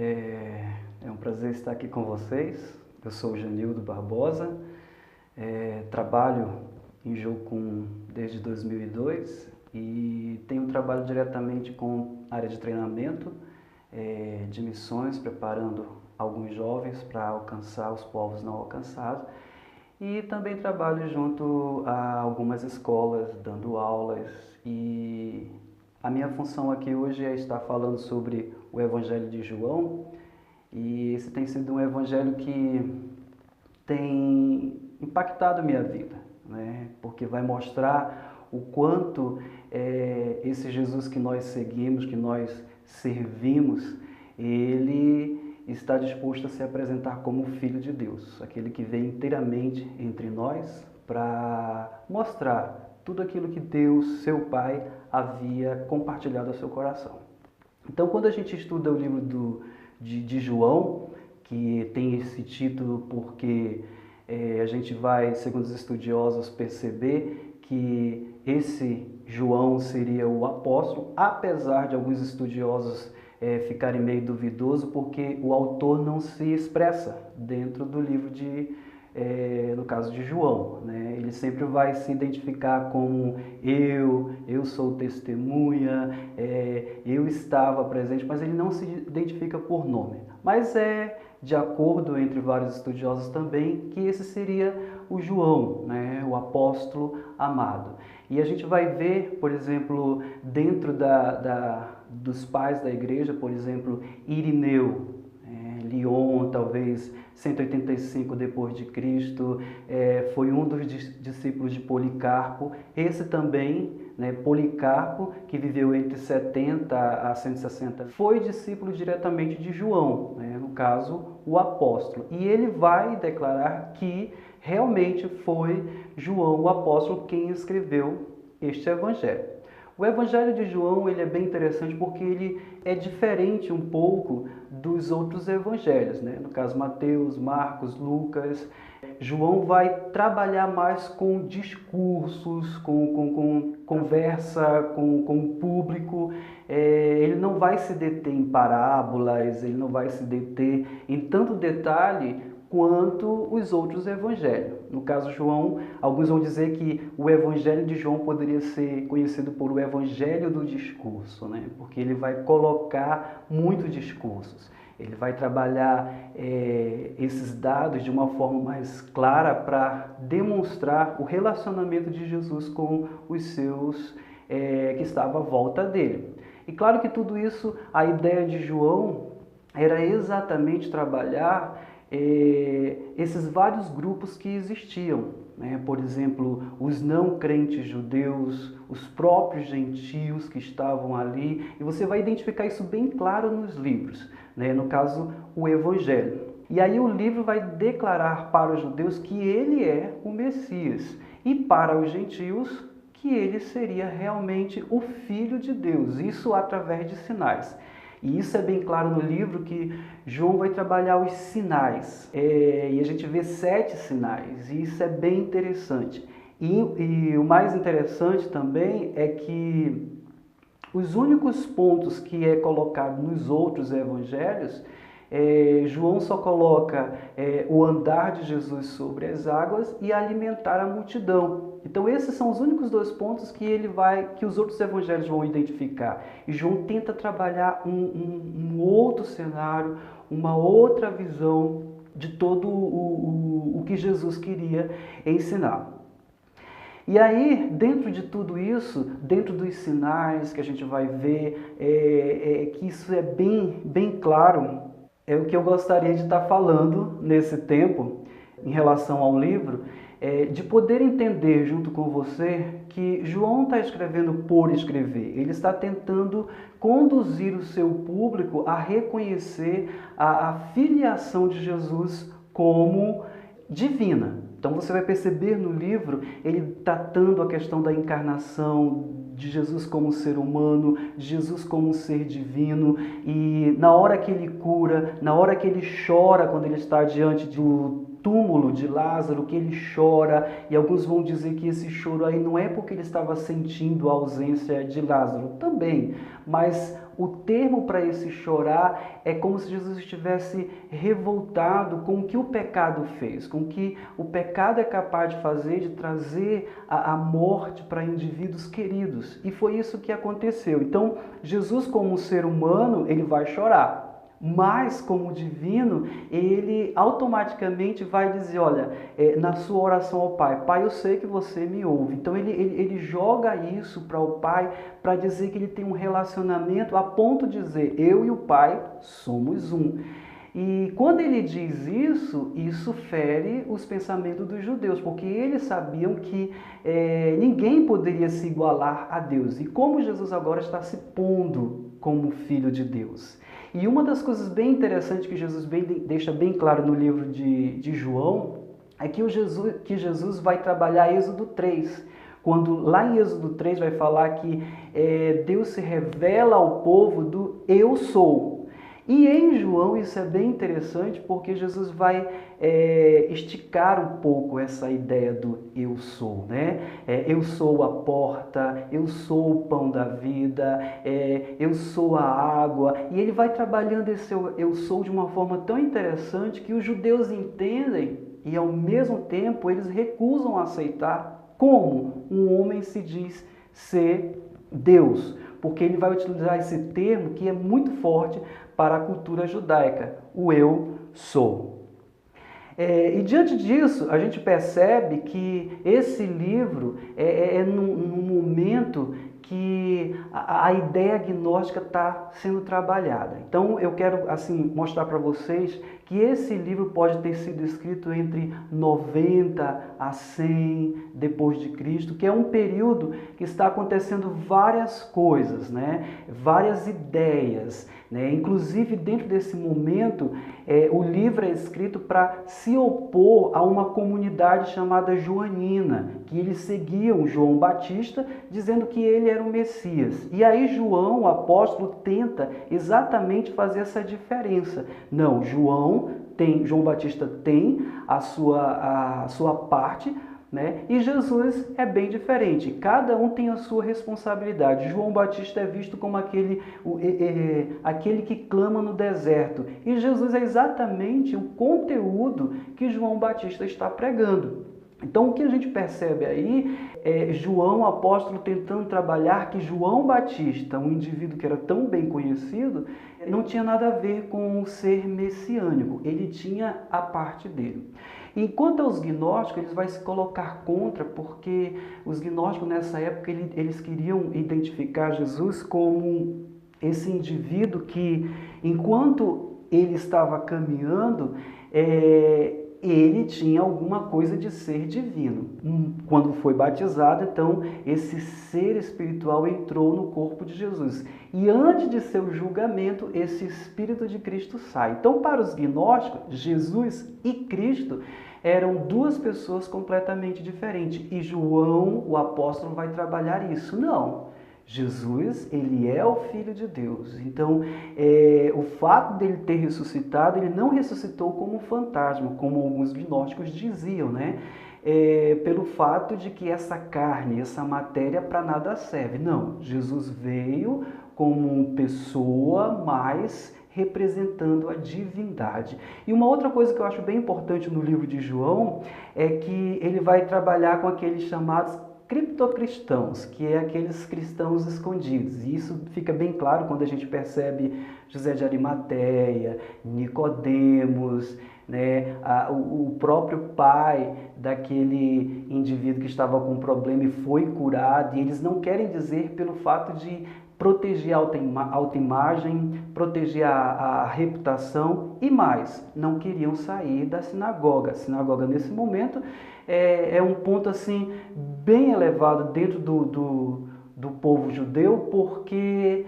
É um prazer estar aqui com vocês. Eu sou o Janildo Barbosa, trabalho em Jocum desde 2002 e tenho trabalho diretamente com a área de treinamento, de missões, preparando alguns jovens para alcançar os povos não alcançados. E também trabalho junto a algumas escolas, dando aulas, e a minha função aqui hoje é estar falando sobre o Evangelho de João, e esse tem sido um evangelho que tem impactado a minha vida, né? Porque vai mostrar o quanto esse Jesus que nós seguimos, que nós servimos, ele está disposto a se apresentar como Filho de Deus, aquele que veio inteiramente entre nós para mostrar tudo aquilo que Deus, seu Pai, havia compartilhado ao seu coração. Então, quando a gente estuda o livro de João, que tem esse título porque a gente vai, segundo os estudiosos, perceber que esse João seria o apóstolo, apesar de alguns estudiosos ficarem meio duvidosos, porque o autor não se expressa dentro do livro no caso de João, né? Ele sempre vai se identificar como eu sou testemunha, eu estava presente, mas ele não se identifica por nome. Mas é de acordo entre vários estudiosos também que esse seria o João, né? O apóstolo amado. E a gente vai ver, por exemplo, dentro dos pais da igreja, por exemplo, Irineu, Leon, talvez 185 depois de Cristo, foi um dos discípulos de Policarpo. Esse também, né, Policarpo, que viveu entre 70 a 160, foi discípulo diretamente de João, né, no caso, o apóstolo. E ele vai declarar que realmente foi João, o apóstolo, quem escreveu este evangelho. O Evangelho de João ele é bem interessante porque ele é diferente um pouco dos outros evangelhos, né? No caso, Mateus, Marcos, Lucas. João vai trabalhar mais com discursos, com conversa, com o público. Ele não vai se deter em parábolas, ele não vai se deter em tanto detalhe quanto os outros evangelhos. No caso João, alguns vão dizer que o evangelho de João poderia ser conhecido por o evangelho do discurso, né? Porque ele vai colocar muitos discursos. Ele vai trabalhar esses dados de uma forma mais clara para demonstrar o relacionamento de Jesus com os seus que estavam à volta dele. E claro que tudo isso, a ideia de João era exatamente trabalhar esses vários grupos que existiam, né? Por exemplo, os não crentes judeus, os próprios gentios que estavam ali, e você vai identificar isso bem claro nos livros, né? No caso, o Evangelho. E aí o livro vai declarar para os judeus que ele é o Messias, e para os gentios que ele seria realmente o Filho de Deus, isso através de sinais. E isso é bem claro no livro que João vai trabalhar os sinais. E a gente vê 7 sinais, e isso é bem interessante. E o mais interessante também é que os únicos pontos que é colocado nos outros evangelhos, João só coloca o andar de Jesus sobre as águas e alimentar a multidão. Então esses são os únicos 2 pontos que os outros evangelhos vão identificar. E João tenta trabalhar um outro cenário, uma outra visão de todo o que Jesus queria ensinar. E aí, dentro de tudo isso, dentro dos sinais que a gente vai ver, que isso é bem claro, é o que eu gostaria de estar falando nesse tempo, em relação ao livro, de poder entender junto com você que João está escrevendo por escrever. Ele está tentando conduzir o seu público a reconhecer a filiação de Jesus como divina. Então você vai perceber no livro ele tratando a questão da encarnação, de Jesus como ser humano, de Jesus como ser divino, e na hora que ele cura, na hora que ele chora quando ele está diante do túmulo de Lázaro, que ele chora, e alguns vão dizer que esse choro aí não é porque ele estava sentindo a ausência de Lázaro, também, mas o termo para esse chorar é como se Jesus estivesse revoltado com o que o pecado fez, com o que o pecado é capaz de fazer, de trazer a morte para indivíduos queridos. E foi isso que aconteceu. Então, Jesus, como ser humano, ele vai chorar. Mas, como divino, ele automaticamente vai dizer, olha, na sua oração ao Pai, Pai, eu sei que você me ouve. Então, ele joga isso para o Pai para dizer que ele tem um relacionamento a ponto de dizer, eu e o Pai somos um. E quando ele diz isso fere os pensamentos dos judeus, porque eles sabiam que ninguém poderia se igualar a Deus. E como Jesus agora está se pondo como Filho de Deus. E uma das coisas bem interessantes que Jesus deixa bem claro no livro de João é que Jesus vai trabalhar Êxodo 3. Quando lá em Êxodo 3 vai falar que Deus se revela ao povo do eu sou. E em João isso é bem interessante porque Jesus vai esticar um pouco essa ideia do eu sou, né? Eu sou a porta, eu sou o pão da vida, eu sou a água. E ele vai trabalhando esse eu sou de uma forma tão interessante que os judeus entendem e ao mesmo tempo eles recusam aceitar como um homem se diz ser Deus. Porque ele vai utilizar esse termo que é muito forte para a cultura judaica, o eu sou. E diante disso, a gente percebe que esse livro é num momento que a ideia agnóstica está sendo trabalhada. Então, eu quero assim mostrar para vocês que esse livro pode ter sido escrito entre 90 a 100 depois de Cristo, que é um período que está acontecendo várias coisas, né? Várias ideias, né? Inclusive, dentro desse momento, o livro é escrito para se opor a uma comunidade chamada joanina, que eles seguiam João Batista, dizendo que ele era o Messias. E aí João, o apóstolo, tenta exatamente fazer essa diferença. Não, João Batista tem a sua parte, né? E Jesus é bem diferente. Cada um tem a sua responsabilidade. João Batista é visto como aquele que clama no deserto. E Jesus é exatamente o conteúdo que João Batista está pregando. Então, o que a gente percebe aí é João, o apóstolo, tentando trabalhar que João Batista, um indivíduo que era tão bem conhecido, não tinha nada a ver com o ser messiânico. Ele tinha a parte dele. Enquanto aos gnósticos, eles vão se colocar contra, porque os gnósticos nessa época eles queriam identificar Jesus como esse indivíduo que, enquanto ele estava caminhando, ele tinha alguma coisa de ser divino. Quando foi batizado, então, esse ser espiritual entrou no corpo de Jesus. E antes de seu julgamento, esse Espírito de Cristo sai. Então, para os gnósticos, Jesus e Cristo eram duas pessoas completamente diferentes. E João, o apóstolo, vai trabalhar isso. Não. Jesus, ele é o Filho de Deus. Então, o fato dele ter ressuscitado, ele não ressuscitou como um fantasma, como alguns gnósticos diziam, né? Pelo fato de que essa carne, essa matéria para nada serve. Não, Jesus veio como pessoa, mas representando a divindade. E uma outra coisa que eu acho bem importante no livro de João é que ele vai trabalhar com aqueles chamados criptocristãos, que é aqueles cristãos escondidos. E isso fica bem claro quando a gente percebe José de Arimateia, Nicodemos, né? O próprio pai daquele indivíduo que estava com um problema e foi curado. E eles não querem dizer pelo fato de proteger a autoimagem, proteger a reputação e mais, não queriam sair da sinagoga. A sinagoga nesse momento é um ponto assim bem elevado dentro do povo judeu, porque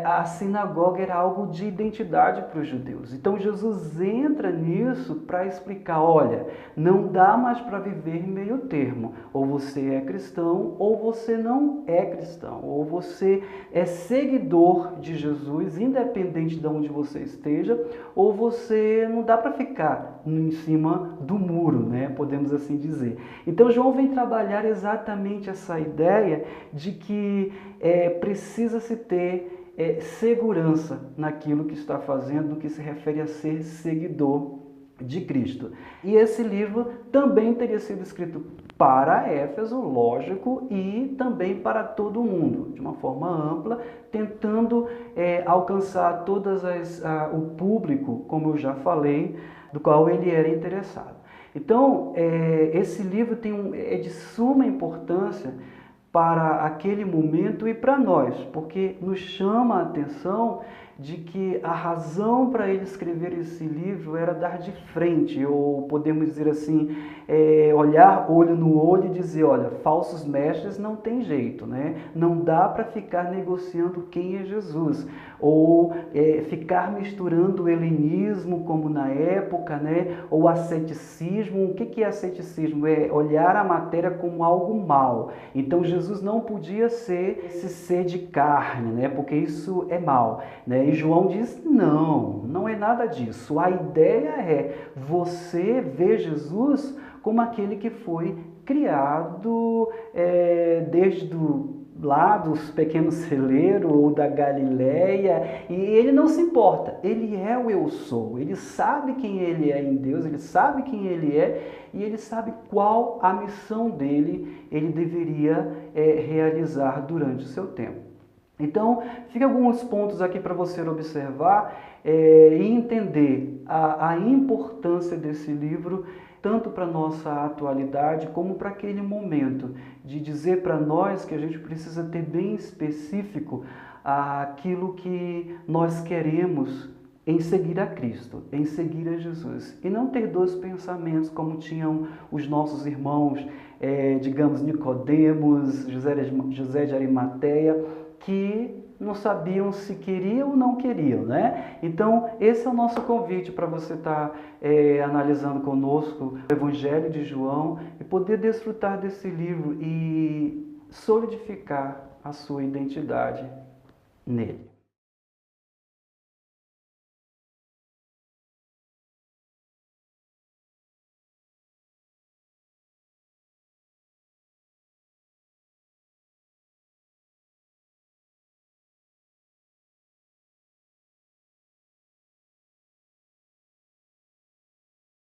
a sinagoga era algo de identidade para os judeus. Então Jesus entra nisso para explicar, olha, não dá mais para viver meio termo. Ou você é cristão, ou você não é cristão. Ou você é seguidor de Jesus, independente de onde você esteja, ou você não dá para ficar em cima do muro, né? Podemos assim dizer. Então João vem trabalhar exatamente essa ideia de que precisa-se ter segurança naquilo que está fazendo, no que se refere a ser seguidor de Cristo. E esse livro também teria sido escrito para Éfeso, lógico, e também para todo mundo, de uma forma ampla, tentando alcançar o público, como eu já falei, do qual ele era interessado. Então, esse livro é de suma importância para aquele momento e para nós, porque nos chama a atenção de que a razão para ele escrever esse livro era dar de frente, ou podemos dizer assim, olhar olho no olho e dizer, olha, falsos mestres não tem jeito, né? Não dá para ficar negociando quem é Jesus, ou ficar misturando o helenismo como na época, né? Ou asceticismo. O que é asceticismo? É olhar a matéria como algo mal. Então Jesus não podia ser esse ser de carne, né? Porque isso é mal, né? E João diz, não é nada disso. A ideia é você ver Jesus como aquele que foi criado desde lá dos pequenos celeiros ou da Galileia, e ele não se importa, ele é o eu sou, ele sabe quem ele é em Deus, ele sabe quem ele é e ele sabe qual a missão dele ele deveria realizar durante o seu tempo. Então, fica alguns pontos aqui para você observar e entender a importância desse livro, tanto para a nossa atualidade como para aquele momento, de dizer para nós que a gente precisa ter bem específico aquilo que nós queremos em seguir a Cristo, em seguir a Jesus. E não ter dois pensamentos como os nossos irmãos, digamos, Nicodemos, José de Arimateia, que não sabiam se queriam ou não queriam, né? Então, esse é o nosso convite para você estar analisando conosco o Evangelho de João e poder desfrutar desse livro e solidificar a sua identidade nele.